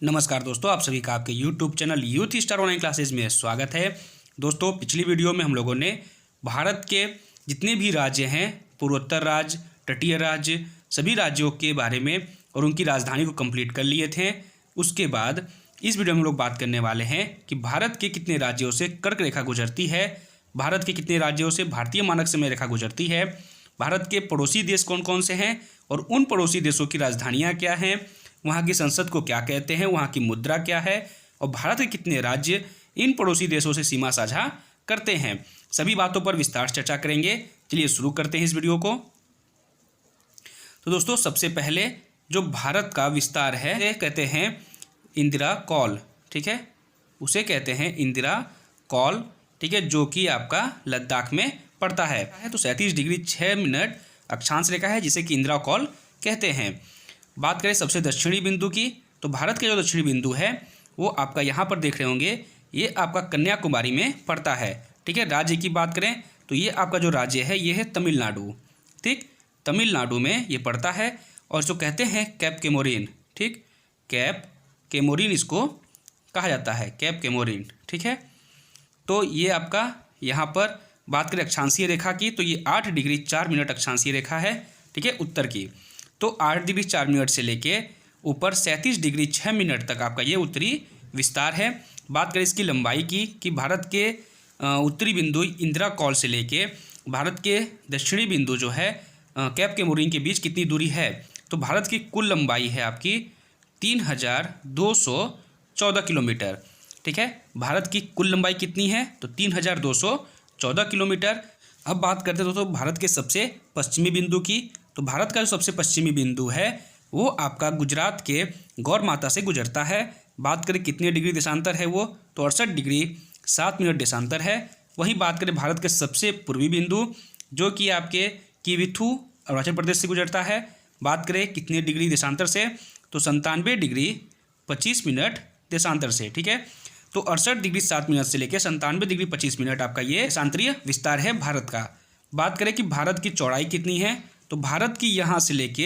नमस्कार दोस्तों, आप सभी का आपके YouTube channel youth star online classes में स्वागत है। दोस्तों, पिछली वीडियो में हम लोगों ने भारत के जितने भी राज्य हैं, पूर्वोत्तर राज्य, तटीय राज्य, सभी राज्यों के बारे में और उनकी राजधानी को कंप्लीट कर लिए थे। उसके बाद इस वीडियो में हम लोग बात करने वाले हैं कि भारत के कितने राज्यों से कर्क रेखा गुजरती है, भारत के कितने राज्यों से भारतीय मानक समय रेखा गुजरती है, भारत के पड़ोसी देश कौन कौन से हैं और उन पड़ोसी देशों की राजधानियाँ क्या हैं, वहाँ की संसद को क्या कहते हैं, वहाँ की मुद्रा क्या है और भारत के कितने राज्य इन पड़ोसी देशों से सीमा साझा करते हैं। सभी बातों पर विस्तार से चर्चा करेंगे। चलिए शुरू करते हैं इस वीडियो को। तो दोस्तों, सबसे पहले जो भारत का विस्तार है कहते हैं इंदिरा कॉल, ठीक है, उसे कहते हैं इंदिरा कॉल, ठीक है, जो कि आपका लद्दाख में पड़ता है। तो 37 डिग्री 6 मिनट अक्षांश रेखा है जिसे कि इंदिरा कॉल कहते हैं। बात करें सबसे दक्षिणी बिंदु की, तो भारत के जो दक्षिणी बिंदु है वो आपका यहाँ पर देख रहे होंगे, ये आपका कन्याकुमारी में पड़ता है, ठीक है। राज्य की बात करें तो ये आपका जो राज्य है ये है तमिलनाडु, ठीक, तमिलनाडु में ये पड़ता है। और जो कहते हैं कैप केमोरिन, ठीक, कैप केमोरिन इसको कहा जाता है, कैप केमोरिन, ठीक है। तो ये आपका यहाँ पर बात करें अक्षांशीय रेखा की, तो ये 8 डिग्री 4 मिनट अक्षांशीय रेखा है, ठीक है, उत्तर की। तो 8 डिग्री 4 मिनट से लेके ऊपर 37 डिग्री 6 मिनट तक आपका ये उत्तरी विस्तार है। बात करें इसकी लंबाई की कि भारत के उत्तरी बिंदु इंदिरा कॉल से लेके भारत के दक्षिणी बिंदु जो है कैप केमोरिन के बीच कितनी दूरी है, तो भारत की कुल लंबाई है आपकी 3214 किलोमीटर, ठीक है। भारत की कुल लंबाई कितनी है, तो 3214 किलोमीटर। अब बात करते हैं दोस्तों भारत के सबसे पश्चिमी बिंदु की, तो भारत का जो सबसे पश्चिमी बिंदु है वो आपका गुजरात के गौर माता से गुजरता है। बात करें कितने डिग्री देशांतर है वो, तो 68 डिग्री 7 मिनट देशांतर है। वहीं बात करें भारत के सबसे पूर्वी बिंदु जो कि आपके किविथु अरुणाचल प्रदेश से गुजरता है। बात करें कितने डिग्री देशांतर से, तो 97 डिग्री 25 मिनट देशांतर से, ठीक है। तो 68 डिग्री 7 मिनट से लेकर 97 डिग्री 25 मिनट आपका ये देशांतरीय विस्तार है भारत का। बात करें कि भारत की चौड़ाई कितनी है, तो भारत की यहाँ से लेके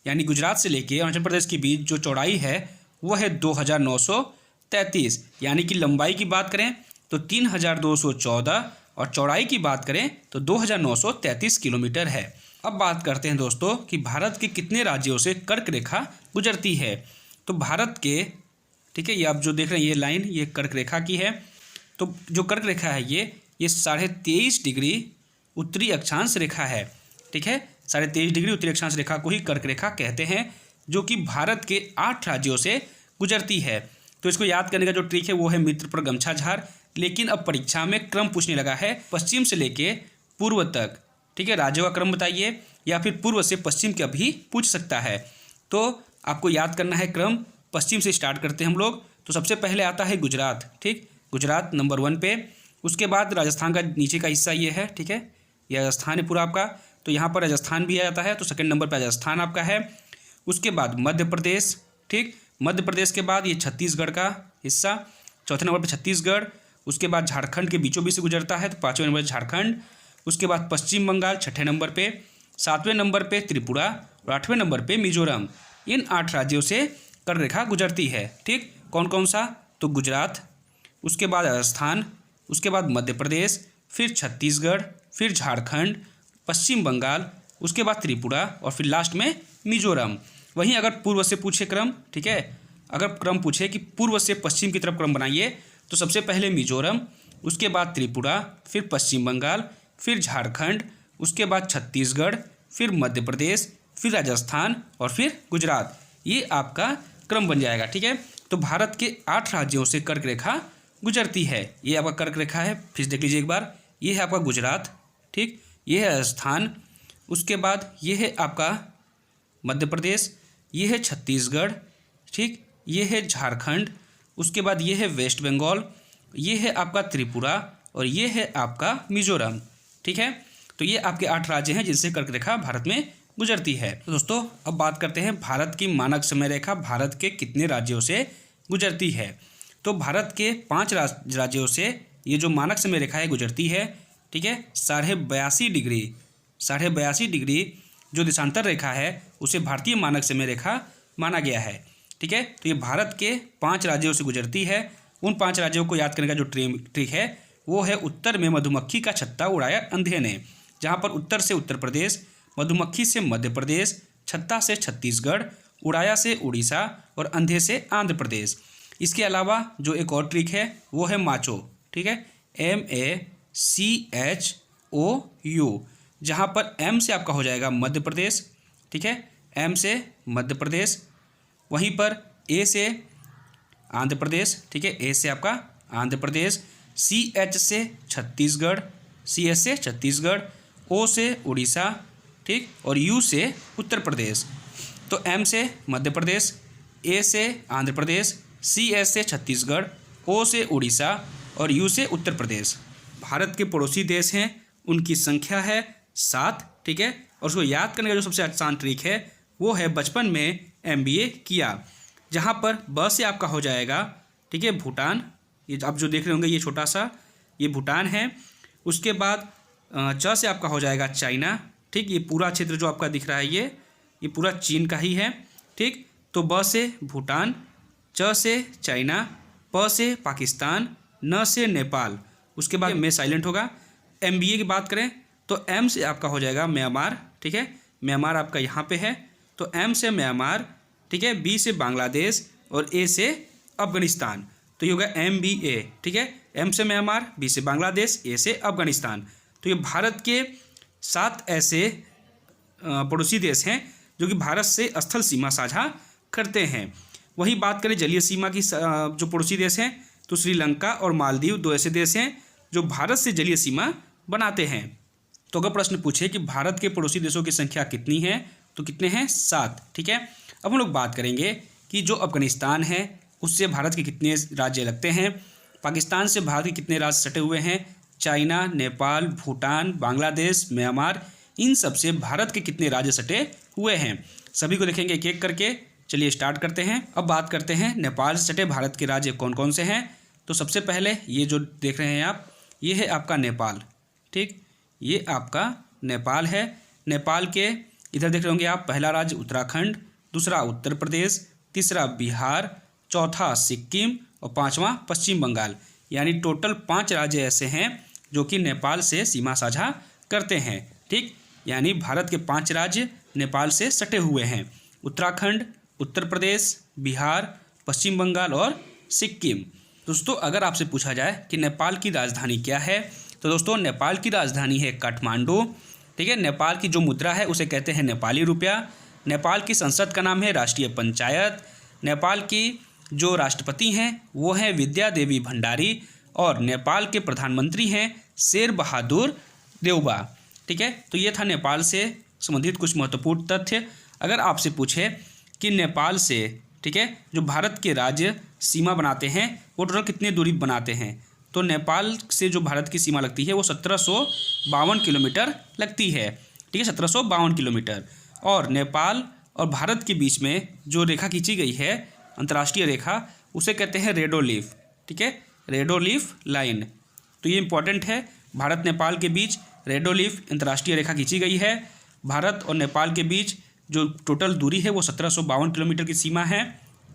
यानी गुजरात से लेके अरुणाचल प्रदेश के बीच जो चौड़ाई है वो है 2933, यानी कि लंबाई की बात करें तो 3214 और चौड़ाई की बात करें तो 2933 किलोमीटर है। अब बात करते हैं दोस्तों कि भारत के कितने राज्यों से कर्क रेखा गुजरती है। तो भारत के, ठीक है, ये आप जो देख रहे हैं ये लाइन ये कर्क रेखा की है। तो जो कर्क रेखा है ये 23.5 डिग्री उत्तरी अक्षांश रेखा है, ठीक है। 23.5 डिग्री उत्तरी अक्षांश रेखा को ही कर्क रेखा कहते हैं, जो कि भारत के 8 राज्यों से गुजरती है। तो इसको याद करने का जो ट्रिक है वो है मित्र पर गमछा झाड़। लेकिन अब परीक्षा में क्रम पूछने लगा है पश्चिम से लेके पूर्व तक, ठीक है, राज्यों का क्रम बताइए, या फिर पूर्व से पश्चिम का भी पूछ सकता है। तो आपको याद करना है क्रम, पश्चिम से स्टार्ट करते हैं हम लोग। तो सबसे पहले आता है गुजरात, ठीक, गुजरात नंबर 1 पे। उसके बाद राजस्थान का नीचे का हिस्सा ये है, ठीक है, यह राजस्थान है पूरा आपका, तो यहाँ पर राजस्थान भी आ जाता है, तो सेकंड नंबर पर राजस्थान आपका है। उसके बाद मध्य प्रदेश, ठीक, मध्य प्रदेश के बाद ये छत्तीसगढ़ का हिस्सा, चौथे नंबर पर छत्तीसगढ़। उसके बाद झारखंड के बीचों बीच से गुजरता है, तो 5वें नंबर पर झारखंड। उसके बाद पश्चिम बंगाल 6ठे नंबर पे, 7वें नंबर पे त्रिपुरा और 8वें नंबर पे मिजोरम। इन 8 राज्यों से कर्क रेखा गुजरती है, ठीक। कौन कौन सा, तो गुजरात, उसके बाद राजस्थान, उसके बाद मध्य प्रदेश, फिर छत्तीसगढ़, फिर झारखंड, पश्चिम बंगाल, उसके बाद त्रिपुरा और फिर लास्ट में मिजोरम। वहीं अगर पूर्व से पूछे क्रम, ठीक है, अगर क्रम पूछे कि पूर्व से पश्चिम की तरफ क्रम बनाइए, तो सबसे पहले मिजोरम, उसके बाद त्रिपुरा, फिर पश्चिम बंगाल, फिर झारखंड, उसके बाद छत्तीसगढ़, फिर मध्य प्रदेश, फिर राजस्थान और फिर गुजरात। ये आपका क्रम बन जाएगा, ठीक है। तो भारत के 8 राज्यों से कर्क रेखा गुजरती है। ये आपका कर्क रेखा है, फिर देख लीजिए एक बार, ये है आपका गुजरात, ठीक, ये है राजस्थान, उसके बाद ये है आपका मध्य प्रदेश, ये है छत्तीसगढ़, ठीक, ये है झारखंड, उसके बाद ये है वेस्ट बंगाल, ये है आपका त्रिपुरा और ये है आपका मिजोरम, ठीक है। तो ये आपके 8 राज्य हैं जिनसे कर्क रेखा भारत में गुजरती है। तो दोस्तों, अब बात करते हैं भारत की मानक समय रेखा भारत के कितने राज्यों से गुजरती है। तो भारत के 5 राज्यों से ये जो मानक समय रेखा है गुजरती है, ठीक है। 82.5 डिग्री जो देशांतर रेखा है उसे भारतीय मानक समय रेखा माना गया है। ठीक है। तो ये भारत के 5 राज्यों से गुजरती है। उन 5 राज्यों को याद करने का जो ट्रिक है वो है उत्तर में मधुमक्खी का छत्ता उड़ाया अंधे ने, जहाँ पर उत्तर से उत्तर प्रदेश, मधुमक्खी से मध्य प्रदेश, छत्ता से छत्तीसगढ़, उड़ाया से उड़ीसा और अंधे से आंध्र प्रदेश। इसके अलावा जो एक और ट्रिक है वो है माचो, ठीक है, MACHOU, जहाँ पर M से आपका हो जाएगा मध्य प्रदेश, ठीक है, M से मध्य प्रदेश, वहीं पर A से आंध्र प्रदेश, ठीक है, A से आपका आंध्र प्रदेश, CH से छत्तीसगढ़, CS से छत्तीसगढ़, O से उड़ीसा, ठीक, और U से उत्तर प्रदेश। तो M से मध्य प्रदेश, A से आंध्र प्रदेश, CS से छत्तीसगढ़, O से उड़ीसा और U से उत्तर प्रदेश। भारत के पड़ोसी देश हैं, उनकी संख्या है 7, ठीक है। और उसको याद करने का जो सबसे आसान ट्रिक है वो है बचपन में MBA किया, जहाँ पर ब से आपका हो जाएगा, ठीक है, भूटान। ये आप जो देख रहे होंगे ये छोटा सा ये भूटान है। उसके बाद च से आपका हो जाएगा चाइना, ठीक, ये पूरा क्षेत्र जो आपका दिख रहा है ये पूरा चीन का ही है, ठीक। तो ब से भूटान, च से चाइना, प से पाकिस्तान, न से नेपाल। उसके बाद में साइलेंट होगा। MBA की बात करें तो M से आपका हो जाएगा म्यांमार, ठीक है, म्यांमार आपका यहाँ पे है, तो M से म्यांमार, ठीक है, B से बांग्लादेश और A से अफगानिस्तान। तो ये होगा MBA, ठीक है, M से म्यांमार, B से बांग्लादेश, A से अफगानिस्तान। तो ये भारत के 7 ऐसे पड़ोसी देश हैं जो कि भारत से स्थल सीमा साझा करते हैं। वहीं बात करें जलीय सीमा की जो पड़ोसी देश हैं तो श्रीलंका और मालदीव 2 ऐसे देश हैं जो भारत से जलीय सीमा बनाते हैं। तो अगर प्रश्न पूछे कि भारत के पड़ोसी देशों की संख्या कितनी है तो कितने हैं? 7, ठीक है। अब हम लोग बात करेंगे कि जो अफगानिस्तान है उससे भारत के कितने राज्य लगते हैं, पाकिस्तान से भारत के कितने राज्य सटे हुए हैं, चाइना, नेपाल, भूटान, बांग्लादेश, म्यांमार, इन सब से भारत के कितने राज्य सटे हुए हैं, सभी को देखेंगे एक एक करके। चलिए स्टार्ट करते हैं। अब बात करते हैं नेपाल से सटे भारत के राज्य कौन कौन से हैं। तो सबसे पहले ये जो देख रहे हैं आप, ये है आपका नेपाल, ठीक, ये आपका नेपाल है। नेपाल के इधर देख रहे होंगे आप, पहला राज्य उत्तराखंड, दूसरा उत्तर प्रदेश, तीसरा बिहार, चौथा सिक्किम और 5वां पश्चिम बंगाल। यानी टोटल 5 राज्य ऐसे हैं जो कि नेपाल से सीमा साझा करते हैं, ठीक। यानी भारत के 5 राज्य नेपाल से सटे हुए हैं, उत्तराखंड, उत्तर प्रदेश, बिहार, पश्चिम बंगाल और सिक्किम। दोस्तों अगर आपसे पूछा जाए कि नेपाल की राजधानी क्या है तो दोस्तों नेपाल की राजधानी है काठमांडू, ठीक है। नेपाल की जो मुद्रा है उसे कहते हैं नेपाली रुपया। नेपाल की संसद का नाम है राष्ट्रीय पंचायत। नेपाल की जो राष्ट्रपति हैं वो हैं विद्या देवी भंडारी और नेपाल के प्रधानमंत्री हैं शेर बहादुर देउबा, ठीक है। तो ये था नेपाल से संबंधित कुछ महत्वपूर्ण तथ्य। अगर आपसे पूछे कि नेपाल से, ठीक है, जो भारत के राज्य सीमा बनाते हैं वो टोटल कितनी दूरी बनाते हैं, तो नेपाल से जो भारत की सीमा लगती है वो 1752 किलोमीटर लगती है, ठीक है, 1752 किलोमीटर। और नेपाल और भारत के बीच में जो रेखा खींची गई है, अंतर्राष्ट्रीय रेखा, उसे कहते हैं रेडोलीफ, ठीक है, रेडोलीफ लाइन। तो ये इंपॉर्टेंट है, भारत नेपाल के बीच रेडोलीफ अंतर्राष्ट्रीय रेखा खींची गई है। भारत और नेपाल के बीच जो टोटल दूरी है वो 1752 किलोमीटर की सीमा है,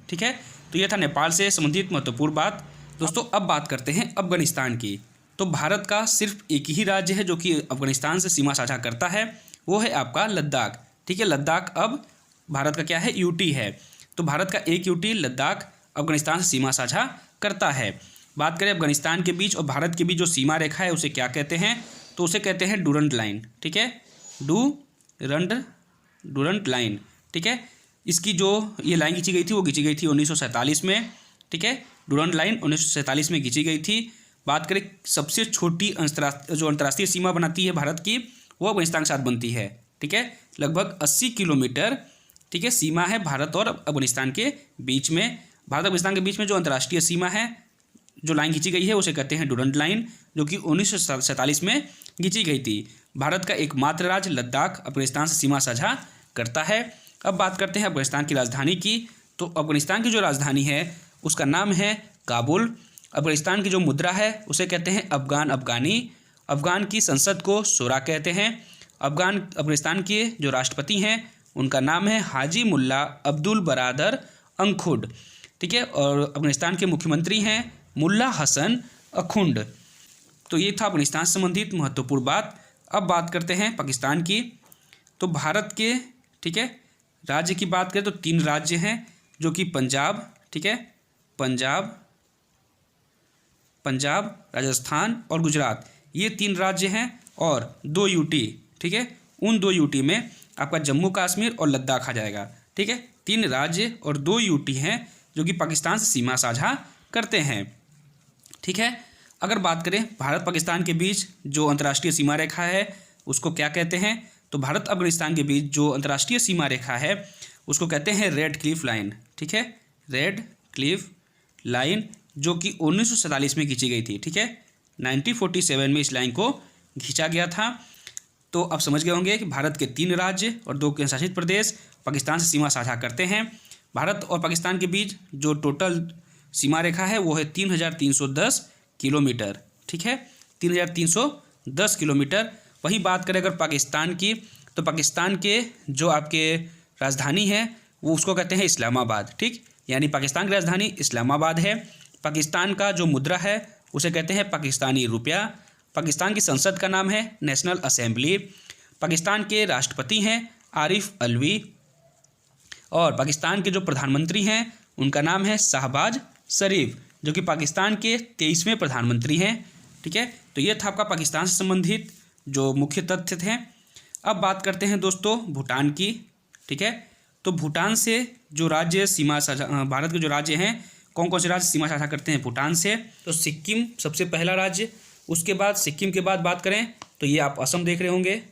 ठीक है। तो ये था नेपाल से संबंधित महत्वपूर्ण बात। दोस्तों अब बात करते हैं अफगानिस्तान की। तो भारत का सिर्फ एक ही राज्य है जो कि अफगानिस्तान से सीमा साझा करता है, वो है आपका लद्दाख, ठीक है। लद्दाख अब भारत का क्या है, यूटी है। तो भारत का एक यूटी लद्दाख अफगानिस्तान से सीमा साझा करता है। बात करें अफगानिस्तान के बीच और भारत के बीच जो सीमा रेखा है उसे क्या कहते हैं, तो उसे कहते हैं डूरंट लाइन, ठीक है, डूरंट लाइन, ठीक है। इसकी जो ये लाइन खींची गई थी वो खींची गई थी 1947 में, ठीक है। डूरंट लाइन 1947 में खींची गई थी। बात करें सबसे छोटी जो अंतर्राष्ट्रीय सीमा बनाती है भारत की, वो अफगानिस्तान के साथ बनती है, ठीक है। लगभग 80 किलोमीटर, ठीक है, सीमा है भारत और अफगानिस्तान के बीच में। भारत अफगानिस्तान के बीच में जो अंतर्राष्ट्रीय सीमा है, जो लाइन खींची गई है उसे कहते हैं डूरंट लाइन, जो कि 1947 में खींची गई थी। भारत का एकमात्र राज्य लद्दाख अफगानिस्तान से सीमा साझा करता है। अब बात करते हैं अफगानिस्तान की राजधानी की। तो अफगानिस्तान की जो राजधानी है उसका नाम है काबुल। अफगानिस्तान की जो मुद्रा है उसे कहते हैं अफगानी। अफगान की संसद को शोरा कहते हैं। अफगानिस्तान के जो राष्ट्रपति हैं उनका नाम है हाजी मुल्ला अब्दुल बरादर अंखुड, ठीक है। और अफगानिस्तान के मुख्यमंत्री हैं मुल्ला हसन अखुंड। तो ये था अफगानिस्तान से संबंधित महत्वपूर्ण बात। अब बात करते हैं पाकिस्तान की। तो भारत के, ठीक है, राज्य की बात करें तो 3 राज्य हैं जो कि पंजाब, ठीक है, पंजाब, राजस्थान और गुजरात, ये 3 राज्य हैं और 2 यूटी, ठीक है। उन 2 यूटी में आपका जम्मू कश्मीर और लद्दाख आ जाएगा, ठीक है। 3 राज्य और 2 यूटी हैं जो कि पाकिस्तान से सीमा साझा करते हैं, ठीक है। अगर बात करें भारत पाकिस्तान के बीच जो अंतर्राष्ट्रीय सीमा रेखा है उसको क्या कहते हैं, तो भारत अफगानिस्तान के बीच जो अंतर्राष्ट्रीय सीमा रेखा है उसको कहते हैं रेड क्लिफ लाइन, ठीक है, रेड क्लिफ लाइन, जो कि 1947 में खींची गई थी, ठीक है। 1947 में इस लाइन को खींचा गया था। तो अब समझ गए होंगे कि भारत के 3 राज्य और 2 केंद्र शासित प्रदेश पाकिस्तान से सीमा साझा करते हैं। भारत और पाकिस्तान के बीच जो टोटल सीमा रेखा है वो है 3310 किलोमीटर, ठीक है, 3310 किलोमीटर। वहीं बात करें अगर पाकिस्तान की, तो पाकिस्तान के जो आपके राजधानी है वो उसको कहते हैं इस्लामाबाद, ठीक, यानी पाकिस्तान की राजधानी इस्लामाबाद है। पाकिस्तान का जो मुद्रा है उसे कहते हैं पाकिस्तानी रुपया। पाकिस्तान की संसद का नाम है नेशनल असेंबली। पाकिस्तान के राष्ट्रपति हैं आरिफ अलवी और पाकिस्तान के जो प्रधानमंत्री हैं उनका नाम है शहबाज शरीफ, जो कि पाकिस्तान के 23वें प्रधानमंत्री हैं, ठीक है। तो ये था आपका पाकिस्तान से संबंधित जो मुख्य तथ्य थे। अब बात करते हैं दोस्तों भूटान की, ठीक है। तो भूटान से जो राज्य सीमा साझा, भारत के जो राज्य हैं कौन कौन से राज्य सीमा साझा करते हैं भूटान से, तो सिक्किम सबसे पहला राज्य। उसके बाद सिक्किम के बाद बात करें तो ये आप असम देख रहे होंगे,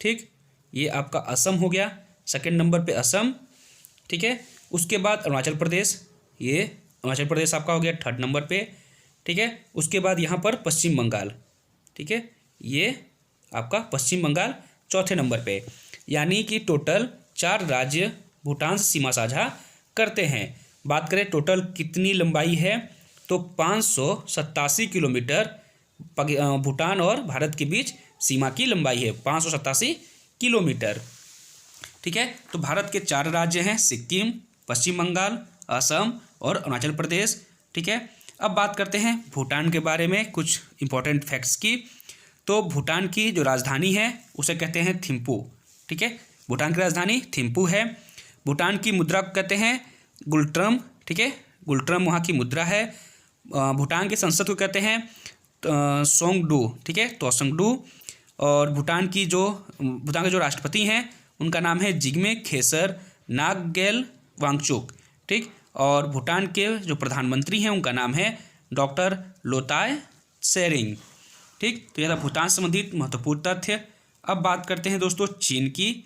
ठीक, ये आपका असम हो गया, सेकंड नंबर पे असम, ठीक है। उसके बाद अरुणाचल प्रदेश, ये अरुणाचल प्रदेश आपका हो गया 3rd नंबर पे, ठीक है। उसके बाद यहाँ पर पश्चिम बंगाल, ठीक है, ये आपका पश्चिम बंगाल 4थे नंबर पे। यानी कि टोटल 4 राज्य भूटान से सीमा साझा करते हैं। बात करें टोटल कितनी लंबाई है, तो 587 किलोमीटर भूटान और भारत के बीच सीमा की लंबाई है, 587 किलोमीटर, ठीक है। तो भारत के 4 राज्य हैं सिक्किम, पश्चिम बंगाल, असम और अरुणाचल प्रदेश, ठीक है। अब बात करते हैं भूटान के बारे में कुछ इंपॉर्टेंट फैक्ट्स की। तो भूटान की जो राजधानी है उसे कहते हैं थिम्पू, ठीक है, भूटान की राजधानी थिम्पू है। भूटान की मुद्रा को कहते हैं गुल्ट्रम, ठीक है, गुल्ट्रम वहाँ की मुद्रा है। भूटान के संसद को कहते हैं सोंगडू, ठीक है, तोसंगडू। और भूटान के जो राष्ट्रपति हैं उनका नाम है जिग्मे खेसर नामग्येल वांगचुक, ठीक। और भूटान के जो प्रधानमंत्री हैं उनका नाम है डॉक्टर लोताय त्शेरिंग, ठीक। तो यह था भूटान से संबंधित महत्वपूर्ण तथ्य। अब बात करते हैं दोस्तों चीन की,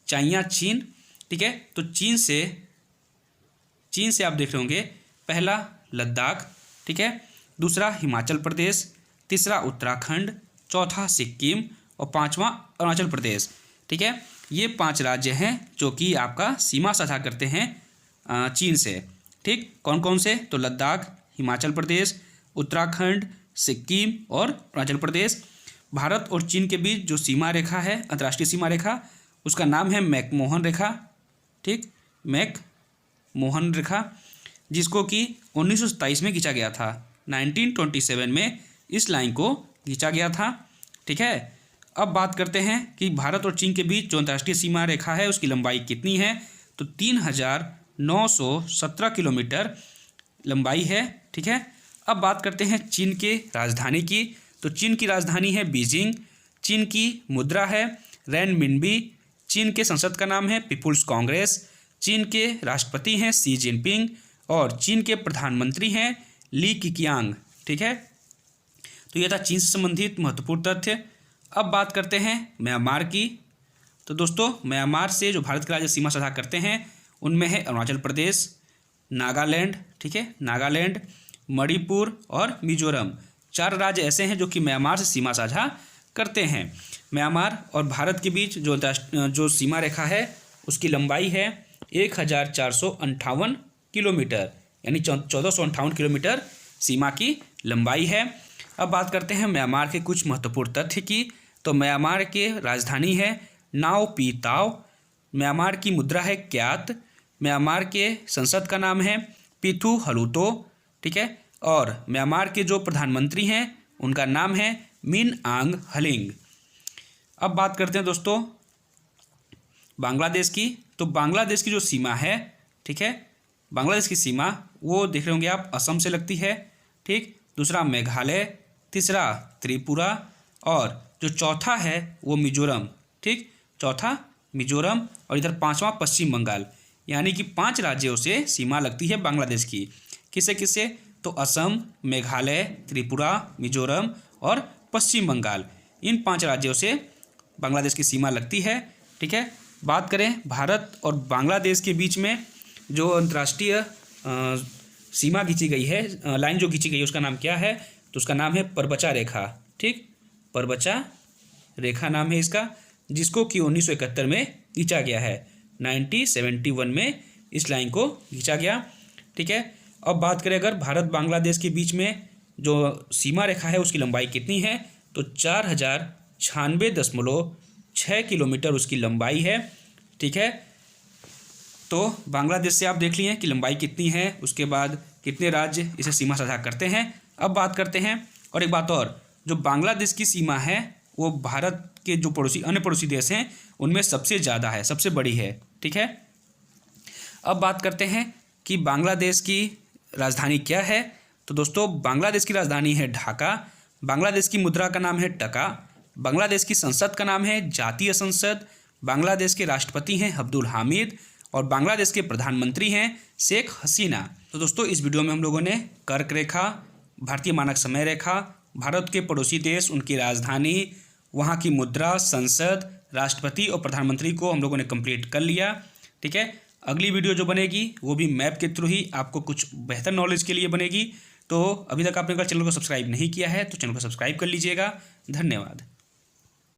चाइना चीन, ठीक है। तो चीन से आप देख रहे होंगे पहला लद्दाख, ठीक है, दूसरा हिमाचल प्रदेश, तीसरा उत्तराखंड, चौथा सिक्किम और 5वां अरुणाचल प्रदेश, ठीक है। ये 5 राज्य हैं जो कि आपका सीमा साझा करते हैं चीन से, ठीक। कौन कौन से, तो लद्दाख, हिमाचल प्रदेश, उत्तराखंड, सिक्किम और अरुणाचल प्रदेश। भारत और चीन के बीच जो सीमा रेखा है, अंतर्राष्ट्रीय सीमा रेखा, उसका नाम है मैकमोहन रेखा, ठीक, मैकमोहन रेखा, जिसको कि 1927 में खींचा गया था। 1927 में इस लाइन को खींचा गया था, ठीक है। अब बात करते हैं कि भारत और चीन के बीच जो अंतर्राष्ट्रीय सीमा रेखा है उसकी लंबाई कितनी है, तो 3917 किलोमीटर लंबाई है, ठीक है। अब बात करते हैं चीन के राजधानी की। तो चीन की राजधानी है बीजिंग, चीन की मुद्रा है रेनमिनबी, चीन के संसद का नाम है पीपुल्स कांग्रेस, चीन के राष्ट्रपति हैं शी जिनपिंग और चीन के प्रधानमंत्री हैं ली किकियांग, ठीक है। तो यह था चीन से संबंधित महत्वपूर्ण तथ्य। अब बात करते हैं म्यांमार की। तो दोस्तों म्यांमार से जो भारत के राज्य सीमा साझा करते हैं उनमें है अरुणाचल प्रदेश, नागालैंड, ठीक है, नागालैंड, मणिपुर और मिजोरम। 4 राज्य ऐसे हैं जो कि म्यांमार से सीमा साझा करते हैं। म्यांमार और भारत के बीच जो सीमा रेखा है उसकी लंबाई है 1458 किलोमीटर, यानी 1458 किलोमीटर सीमा की लंबाई है। अब बात करते हैं म्यांमार के कुछ महत्वपूर्ण तथ्य की। तो म्यांमार के राजधानी है नाओ पी ताओ, म्यांमार की मुद्रा है क्यात, म्यांमार के संसद का नाम है पिथु हलूतो, ठीक है। और म्यांमार के जो प्रधानमंत्री हैं उनका नाम है मिन आंग हलिंग। अब बात करते हैं दोस्तों बांग्लादेश की। तो बांग्लादेश की जो सीमा है, ठीक है, बांग्लादेश की सीमा वो देख रहे होंगे आप, असम से लगती है, ठीक। दूसरा मेघालय, तीसरा त्रिपुरा और जो चौथा है वो मिजोरम, ठीक। चौथा मिजोरम और इधर पांचवा पश्चिम बंगाल, यानी कि 5 राज्यों से सीमा लगती है बांग्लादेश की। किसे किसे? तो असम, मेघालय, त्रिपुरा, मिजोरम और पश्चिम बंगाल, इन 5 राज्यों से बांग्लादेश की सीमा लगती है, ठीक है। बात करें भारत और बांग्लादेश के बीच में जो अंतर्राष्ट्रीय सीमा खींची गई है, लाइन जो खींची गई है, उसका नाम क्या है? तो उसका नाम है परबचा रेखा, ठीक। परबचा रेखा नाम है इसका, जिसको कि 1971 में खींचा गया है। 1971 में इस लाइन को खींचा गया, ठीक है। अब बात करें अगर भारत बांग्लादेश के बीच में जो सीमा रेखा है उसकी लंबाई कितनी है, तो 4096.6 किलोमीटर उसकी लंबाई है, ठीक है। तो बांग्लादेश से आप देख लिए कि लंबाई कितनी है, उसके बाद कितने राज्य इसे सीमा साझा करते हैं। अब बात करते हैं और एक बात और, जो बांग्लादेश की सीमा है वो भारत के जो अन्य पड़ोसी देश हैं उनमें सबसे ज़्यादा है, सबसे बड़ी है, ठीक है। अब बात करते हैं कि बांग्लादेश की राजधानी क्या है। तो दोस्तों बांग्लादेश की राजधानी है ढाका, बांग्लादेश की मुद्रा का नाम है टका, बांग्लादेश की संसद का नाम है जातीय संसद, बांग्लादेश के राष्ट्रपति हैं अब्दुल हामिद और बांग्लादेश के प्रधानमंत्री हैं शेख हसीना। तो दोस्तों इस वीडियो में हम लोगों ने कर्क रेखा, भारतीय मानक समय रेखा, भारत के पड़ोसी देश, उनकी राजधानी, वहाँ की मुद्रा, संसद, राष्ट्रपति और प्रधानमंत्री को हम लोगों ने कंप्लीट कर लिया, ठीक है। अगली वीडियो जो बनेगी वो भी मैप के थ्रू ही आपको कुछ बेहतर नॉलेज के लिए बनेगी। तो अभी तक आपने अगर चैनल को सब्सक्राइब नहीं किया है तो चैनल को सब्सक्राइब कर लीजिएगा। धन्यवाद।